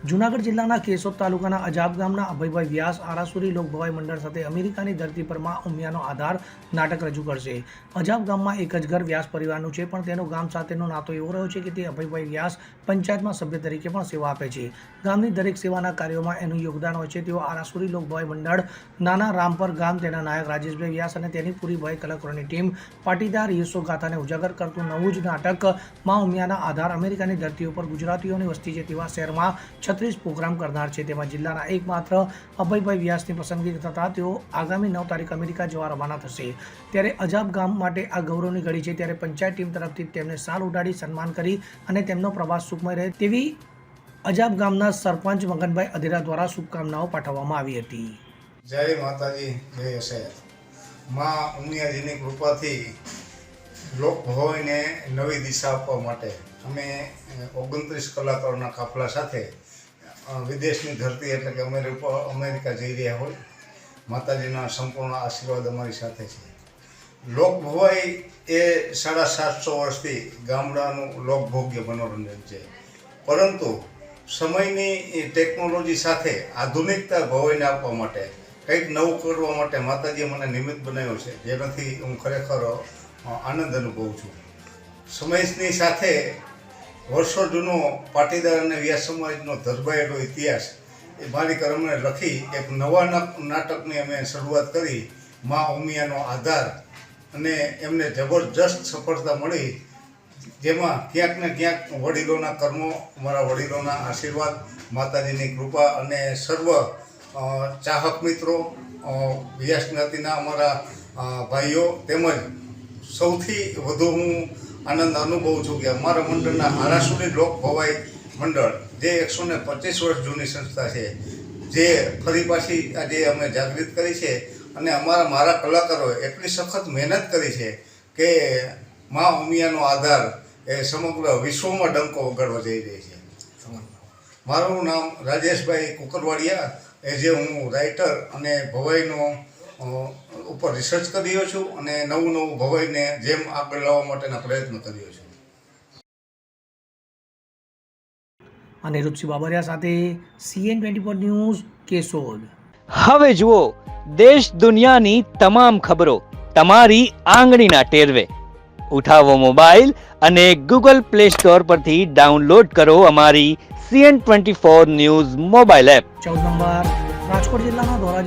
જૂનાગઢ જિલ્લાના કેશોદ તાલુકાના અજાબ ગામના અભયભાઈ વ્યાસ આરાસુરી લોકભવાઈ મંડળ સાથે અમેરિકાની ધરતી પર માં ઉમિયાનો આધાર નાટક રજૂ કરશે। અજાબ ગામમાં એક જ ઘર વ્યાસ પરિવારનું છે, પણ તેનો ગામ સાથેનો નાતો એવો રહ્યો છે કે તે અભયભાઈ વ્યાસ પંચાયતમાં સભ્ય તરીકે પણ સેવા આપે છે। ગામની દરેક સેવાના કાર્યોમાં એનું યોગદાન હોય છે। તેઓ આરાસુરી લોકભવાઈ મંડળ નાના રામપર ગામ, તેના નાયક રાજેશભાઈ વ્યાસ અને તેની પૂરી ભાઈ કલાકારોની ટીમ પાટીદાર યશો ગાથાને ઉજાગર કરતું નવું જ નાટક માં ઉમિયાના આધાર અમેરિકાની ધરતી ઉપર ગુજરાતીઓની વસ્તી છે તેવા શહેરમાં 36 પ્રોગ્રામ કરનાર છે। તેમાં જિલ્લાના એકમાત્ર અભયભાઈ વ્યાસની પસંદગી થતાં તેઓ આગામી 9 તારીખ અમેરિકા જવા રવાના થશે। ત્યારે અજાબ ગામ માટે આ ગૌરવની ઘડી છે। ત્યારે પંચાયત ટીમ તરફથી તેમને શાલ ઉડાડી સન્માન કરી અને તેમનો પ્રવાસ સુખમય રહે તેવી અજાબ ગામના સરપંચ મગનભાઈ અધેરા દ્વારા શુભકામનાઓ પાઠવવામાં આવી હતી। જય માતાજી, જય શહેર। માં ઉમિયાજીની કૃપાથી લોકભવાઈને નવી દિશા આપવા માટે અમે 29 કલાકારોના કાફલા સાથે વિદેશની ધરતી એટલે કે અમેરિકા જઈ રહ્યા હોય। માતાજીના સંપૂર્ણ આશીર્વાદ અમારી સાથે છે। લોકભવાઈ એ 750 વર્ષથી ગામડાનું લોકભોગ્ય મનોરંજન છે, પરંતુ સમયની ટેકનોલોજી સાથે આધુનિકતા ભવાઈને આપવા માટે કંઈક નવું કરવા માટે માતાજીએ મને નિમિત્ત બનાવ્યો છે, જેનાથી હું ખરેખર આનંદ અનુભવું છું। સમયની સાથે વર્ષો જૂનો પાટીદાર અને વ્યાસ સમાજનો ધરબાયેલો ઇતિહાસ એ મારી કર્મને લખી એક નવા નાટકની અમે શરૂઆત કરી, માં ઉમિયાનો આધાર, અને એમને જબરજસ્ત સફળતા મળી, જેમાં ક્યાંક ને ક્યાંક વડીલોના કર્મો, અમારા વડીલોના આશીર્વાદ, માતાજીની કૃપા અને સર્વ ચાહક મિત્રો, વ્યાસ જ્ઞાતિના અમારા ભાઈઓ, તેમજ સૌથી વધુ હું આનંદ અનુભવું છું કે અમારા મંડળના આરાસુરી લોકભવાઈ મંડળ, જે 125 વર્ષ જૂની સંસ્થા છે, જે ફરી પાછી આજે અમે જાગૃત કરી છે, અને મારા કલાકારોએ એટલી સખત મહેનત કરી છે કે માં ઉમિયાનો આધાર એ સમગ્ર વિશ્વમાં ડંકો વગાડવા જઈ રહી છે। મારું નામ રાજેશભાઈ કુકરવાડિયા, એ જે હું રાઇટર અને ભવાઈનો ઉપર રિસર્ચ કરી રહ્યો છું અને નવું ભવાઈને જેમ આગળ લાવવા માટેના પ્રયત્નો કરી રહ્યો છું। અનિરુદ્ધ બાબરિયા સાથે CN24 ન્યૂઝ, કેશોદ। હવે જુઓ દેશ દુનિયાની તમામ ખબરો તમારી આંગળીના ટેરવે। ઉઠાવો મોબાઈલ અને Google Play Store પરથી ડાઉનલોડ કરો અમારી CN24 news mobile app. 14 number Rajkot જિલ્લાના ધોરાજી